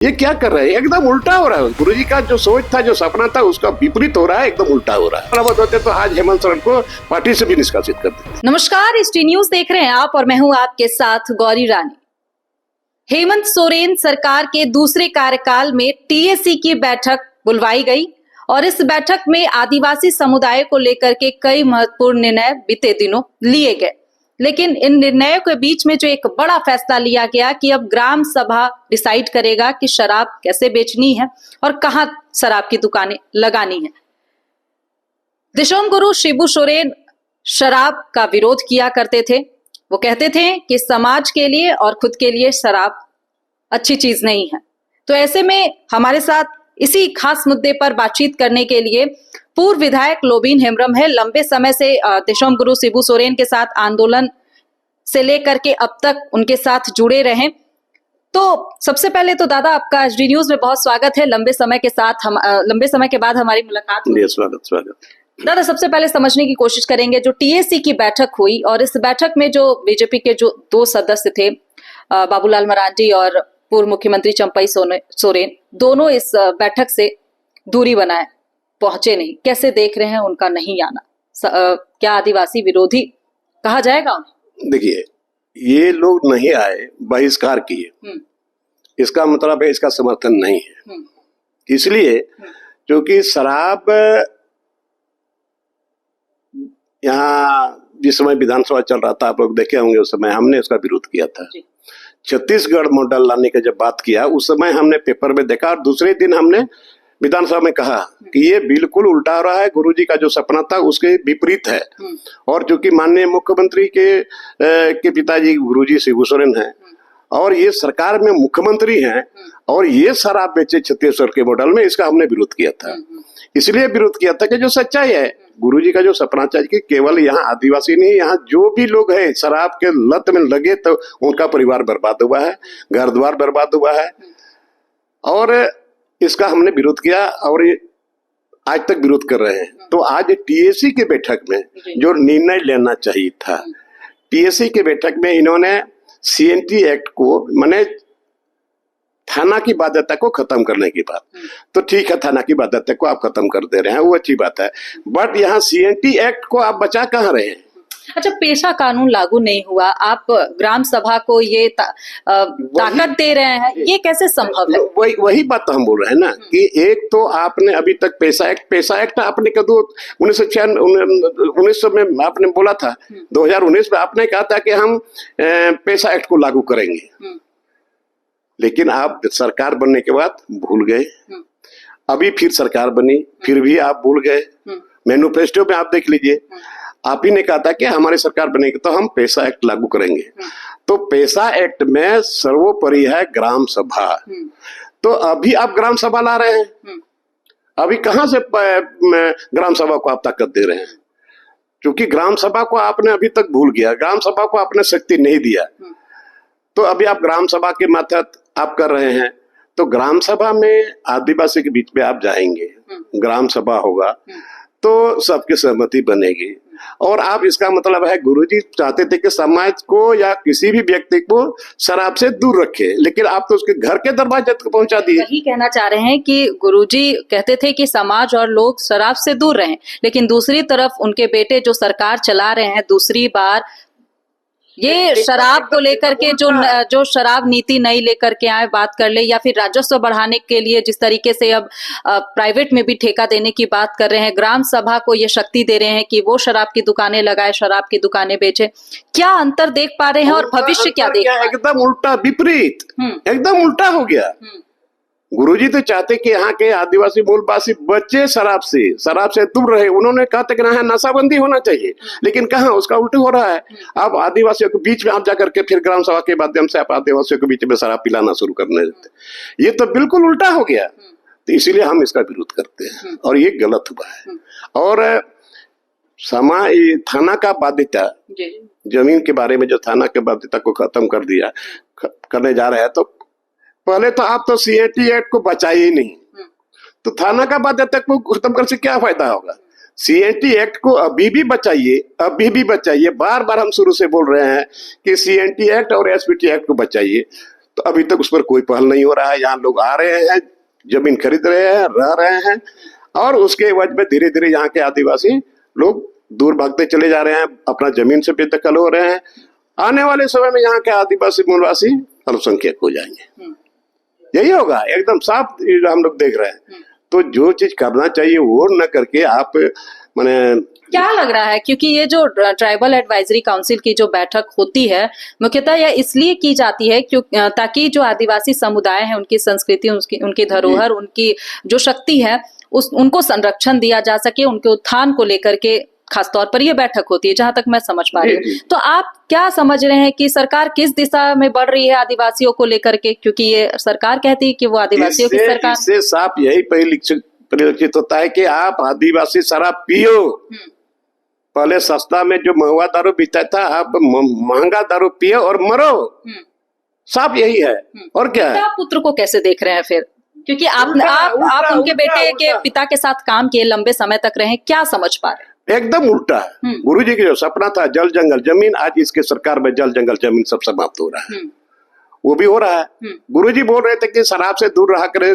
ये क्या कर रहे हैं? एकदम उल्टा हो रहा है। गुरुजी का जो सोच था, जो सपना था, उसका विपरीत हो रहा है, एकदम उल्टा हो रहा है। बराबर होते तो आज हेमंत सोरेन को पार्टी से भी निष्कासित कर देते। नमस्कार, टी न्यूज देख रहे हैं आप और मैं हूं आपके साथ गौरी रानी। हेमंत सोरेन सरकार के दूसरे कार्यकाल में टीएसी की बैठक बुलवाई गई और इस बैठक में आदिवासी समुदाय को लेकर के कई महत्वपूर्ण निर्णय बीते दिनों लिए गए। लेकिन इन निर्णयों के बीच में जो एक बड़ा फैसला लिया गया कि अब ग्राम सभा डिसाइड करेगा कि शराब कैसे बेचनी है और कहां शराब की दुकानें लगानी है। दिशोम गुरु शिबू सोरेन शराब का विरोध किया करते थे। वो कहते थे कि समाज के लिए और खुद के लिए शराब अच्छी चीज नहीं है। तो ऐसे में हमारे साथ इसी खास मुद्दे पर बातचीत करने के लिए पूर्व विधायक लोबीन हेम्ब्रम है। लंबे समय से दिशोम गुरु शिबू सोरेन के साथ आंदोलन से लेकर के अब तक उनके साथ जुड़े रहे। तो सबसे पहले तो दादा, आपका डी न्यूज में बहुत स्वागत है। लंबे समय के बाद हमारी मुलाकात हुई। स्वागत। दादा, सबसे पहले समझने की कोशिश करेंगे, जो टीएसी की बैठक हुई और इस बैठक में जो बीजेपी के जो दो सदस्य थे, बाबूलाल मरांडी और पूर्व मुख्यमंत्री चंपई सोरेन, दोनों इस बैठक से दूरी बनाए पहुंचे नहीं। कैसे देख रहे हैं उनका नहीं आना? क्या आदिवासी विरोधी कहा जाएगा उन्हें? देखिए, ये लोग नहीं आए, बहिष्कार किए, इसका मतलब है इसका समर्थन नहीं है। इसलिए क्योंकि शराब यहाँ जिस समय विधानसभा चल रहा था, आप लोग देखे होंगे, उस समय हमने उसका विरोध किया था। छत्तीसगढ़ मॉडल लाने की जब बात किया, उस समय हमने पेपर में देखा और दूसरे दिन हमने विधानसभा में कहा कि ये बिल्कुल उल्टा हो रहा है, गुरुजी का जो सपना था उसके विपरीत है। और चूंकि माननीय मुख्यमंत्री के पिताजी गुरुजी शिबू सोरेन हैं और ये सरकार में मुख्यमंत्री हैं और ये शराब बेचे छत्तीसगढ़ के मॉडल में, इसका हमने विरोध किया था। इसलिए विरोध किया था कि जो सच्चाई है, गुरुजी का जो सपना चाहिए कि केवल यहाँ आदिवासी नहीं, यहाँ जो भी लोग हैं शराब के लत में लगे तो उनका परिवार बर्बाद हुआ है, घर द्वार बर्बाद हुआ है। और इसका हमने विरोध किया और आज तक विरोध कर रहे हैं। तो आज टीएसी के बैठक में जो निर्णय लेना चाहिए था, टीएसी के बैठक में इन्होंने सीएनटी एक्ट को, माने थाना की बाध्यता को खत्म करने की बात, तो ठीक है, थाना की बाध्यता को आप खत्म कर दे रहे हैं, वो अच्छी बात है। बट यहाँ सीएनटी एक्ट को आप बचा कहाँ रहे हैं? अच्छा, पेशा कानून लागू नहीं हुआ, आप ग्राम सभा को ये ताकत दे रहे हैं, ये कैसे संभव है? वही बात तो हम बोल रहे हैं ना कि एक तो आपने अभी तक पेशा एक्ट आपने कदू 1900 में आपने बोला था, 2019 में आपने कहा था कि हम पेशा एक्ट को लागू करेंगे, लेकिन आप सरकार बनने के बाद भूल गए। अभी फिर सरकार बनी, फिर भी आप भूल गए। मैनिफेस्टो में आप देख लीजिए, आप ही ने कहा था कि हमारी सरकार बनेगी तो हम पेशा एक्ट लागू करेंगे। तो पेशा एक्ट में सर्वोपरि है ग्राम सभा। तो अभी आप ग्राम सभा ला रहे हैं, अभी कहां से ग्राम सभा को आप ताकत दे रहे हैं? क्योंकि ग्राम सभा को आपने अभी तक भूल गया, ग्राम सभा को आपने शक्ति नहीं दिया। तो अभी आप ग्राम सभा के मातहत आप कर रहे हैं। तो ग्राम सभा में आदिवासी के बीच में आप जाएंगे, ग्राम सभा होगा तो सबकी सहमति बनेगी। और आप, इसका मतलब है गुरुजी चाहते थे कि समाज को या किसी भी व्यक्ति को शराब से दूर रखे, लेकिन आप तो उसके घर के दरवाजे तक पहुंचा दिए। यही कहना चाह रहे हैं कि गुरुजी कहते थे कि समाज और लोग शराब से दूर रहें, लेकिन दूसरी तरफ उनके बेटे जो सरकार चला रहे हैं दूसरी बार, ये शराब को लेकर के जो शराब नीति नई लेकर के आए, बात कर ले, या फिर राजस्व बढ़ाने के लिए जिस तरीके से अब प्राइवेट में भी ठेका देने की बात कर रहे हैं, ग्राम सभा को ये शक्ति दे रहे हैं कि वो शराब की दुकानें लगाए, शराब की दुकानें बेचे। क्या अंतर देख पा रहे हैं और भविष्य क्या देख पा रहे हैं? एकदम उल्टा, विपरीत, एकदम उल्टा हो गया। गुरुजी तो चाहते कि यहाँ के आदिवासी मूलवासी बच्चे शराब से दूर रहे। उन्होंने कहा था कि यहाँ नशाबंदी होना चाहिए, लेकिन कहाँ, उसका उल्टा हो रहा है। अब आदिवासियों के बीच में आप जाकर के फिर ग्राम सभा के माध्यम से आप आदिवासियों के बीच में शराब पिलाना शुरू करने देते। ये तो बिल्कुल उल्टा हो गया। तो इसीलिए हम इसका विरोध करते हैं और ये गलत हुआ है। और थाना का बाध्यता, जमीन के बारे में जो थाना के बाध्यता को खत्म कर दिया, करने जा रहे हैं, तो पहले तो आप तो सीएनटी एक्ट को बचाइए ही नहीं, तो थाना का बाध्यता को खत्म करने से क्या फायदा होगा? सीएनटी एक्ट को अभी भी बचाइए। बार बार हम शुरू से बोल रहे हैं कि सीएनटी एक्ट और एसपीटी एक्ट को बचाइए। तो अभी तक उस पर कोई पहल नहीं हो रहा है। यहाँ लोग आ रहे हैं, जमीन खरीद रहे हैं, रह रहे हैं, और उसके वजह में धीरे धीरे यहाँ के आदिवासी लोग दूर भागते चले जा रहे हैं, अपना जमीन से बेदखल हो रहे हैं। आने वाले समय में यहाँ के आदिवासी मूलवासी अल्पसंख्यक हो जाएंगे। यही होगा, एकदम साफ हम लोग देख रहे हैं। तो जो चीज करना चाहिए वो न करके आप माने क्या लग रहा है, क्योंकि ये जो ट्राइबल एडवाइजरी काउंसिल की जो बैठक होती है मुख्यतः यह इसलिए की जाती है ताकि जो आदिवासी समुदाय है उनकी संस्कृति, उनकी धरोहर, उनकी जो शक्ति है उनको संरक्षण दिया जा सके, उनके उत्थान को लेकर के खासतौर पर ये बैठक होती है, जहां तक मैं समझ पा रही हूँ। तो आप क्या समझ रहे हैं कि सरकार किस दिशा में बढ़ रही है आदिवासियों को लेकर के, क्योंकि ये सरकार कहती है कि वो आदिवासियों की सरकार। इससे साफ यही परिलक्षित होता है कि आप आदिवासी शराब पियो। पहले सस्ता में जो महुआ दारू पीता था, आप महंगा दारू पियो और मरो। साफ यही है, और क्या है। आप पुत्र को कैसे देख रहे हैं फिर, क्योंकि आप उनके बेटे के पिता के साथ काम किए, लंबे समय तक रहे, क्या समझ पा रहे हैं? एकदम उल्टा है। गुरुजी की जो सपना था जल जंगल जमीन, आज इसके सरकार में जल जंगल जमीन सब समाप्त हो रहा है। वो भी हो रहा है। गुरुजी बोल रहे थे कि शराब से दूर रहा करे,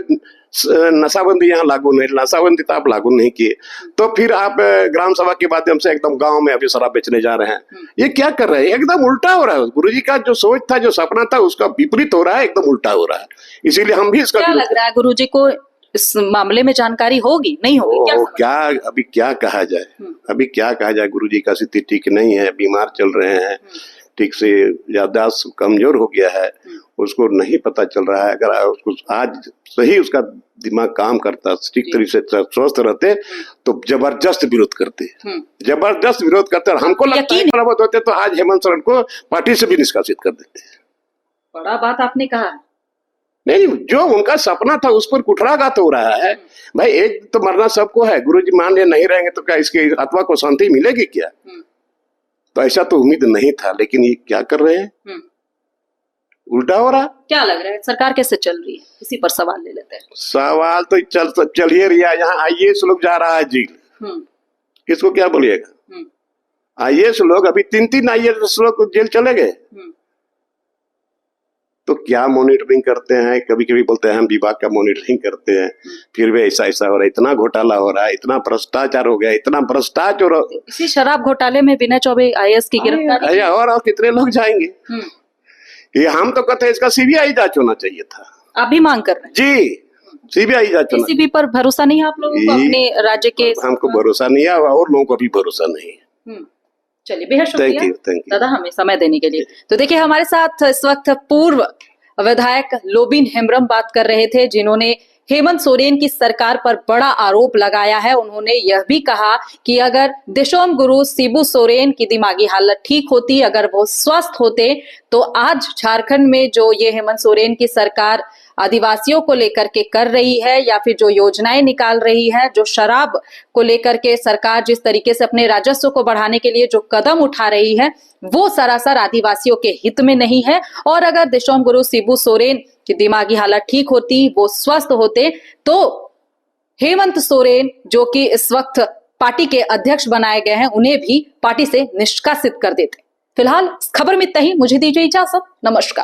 नशाबंदी यहाँ लागू नहीं, नशाबंदी तो आप लागू नहीं किए, तो फिर आप ग्राम सभा के माध्यम से एकदम गांव में अभी शराब बेचने जा रहे हैं। ये क्या कर रहे हैं, एकदम उल्टा हो रहा है। गुरुजी का जो सोच था, जो सपना था, उसका विपरीत हो रहा है, एकदम उल्टा हो रहा है। इसीलिए हम भी इसका क्या लग रहा है गुरुजी को इस मामले में जानकारी होगी, नहीं होगी? क्या अभी क्या कहा जाए, अभी क्या कहा जाए। गुरुजी का स्थिति ठीक नहीं है, बीमार चल रहे हैं, ठीक से याददाश्त कमजोर हो गया है, उसको नहीं पता चल रहा है। अगर उसको आज सही उसका दिमाग काम करता, ठीक तरीके से स्वस्थ रहते, तो जबरदस्त विरोध करते, जबरदस्त विरोध करते। और हमको लगता है होते तो आज हेमंत सोरेन को पार्टी से भी निष्कासित कर देते। बड़ा बात आपने कहा। नहीं, जो उनका सपना था उस पर कुठाराघात हो रहा है। भाई एक तो मरना सबको है, गुरुजी मान लिया नहीं रहेंगे तो क्या इसके आत्मा को शांति मिलेगी क्या? तो ऐसा तो उम्मीद नहीं था, लेकिन ये क्या कर रहे हैं, उल्टा हो रहा। क्या लग रहा है सरकार कैसे चल रही है, इसी पर सवाल ले लेते हैं। सवाल तो चलिए रिया, यहाँ IAS लोग जा रहा है जेल, इसको क्या बोलिएगा। IAS लोग अभी 3-3 IAS लोग जेल चले गए, तो क्या मॉनिटरिंग करते हैं। कभी कभी बोलते हैं हम विभाग का मॉनिटरिंग करते हैं, फिर भी ऐसा हो रहा है, इतना घोटाला हो रहा है, इतना भ्रष्टाचार हो गया, इतना भ्रष्टाचार। इसी शराब घोटाले में विनय चौबे IAS की गिरफ्तारी, और कितने लोग जाएंगे। ये हम तो कहते हैं इसका CBI जांच होना चाहिए था। आप भी मांग कर रहे हैं? जी, CBI जांच। CB पर भरोसा नहीं है आप लोगों को अपने राज्य के? हमको भरोसा नहीं है और लोगों को भी भरोसा नहीं है। चलिए, बेहद शुक्रिया थैंक यू दादा हमें समय देने के लिए। तो देखिए, हमारे साथ इस वक्त पूर्व विधायक लोबिन हेम्ब्रम बात कर रहे थे, जिन्होंने हेमंत सोरेन की सरकार पर बड़ा आरोप लगाया है। उन्होंने यह भी कहा कि अगर दिशोम गुरु शिबू सोरेन की दिमागी हालत ठीक होती, अगर वो स्वस्थ होते, तो आज झारखंड में जो ये हेमंत सोरेन की सरकार आदिवासियों को लेकर के कर रही है, या फिर जो योजनाएं निकाल रही है, जो शराब को लेकर के सरकार जिस तरीके से अपने राजस्व को बढ़ाने के लिए जो कदम उठा रही है, वो सरासर आदिवासियों के हित में नहीं है। और अगर दिशोम गुरु शिबू सोरेन की दिमागी हालत ठीक होती, वो स्वस्थ होते, तो हेमंत सोरेन जो कि इस वक्त पार्टी के अध्यक्ष बनाए गए हैं, उन्हें भी पार्टी से निष्कासित कर देते। फिलहाल खबर में इतना ही, मुझे दीजिए इजाजत, नमस्कार।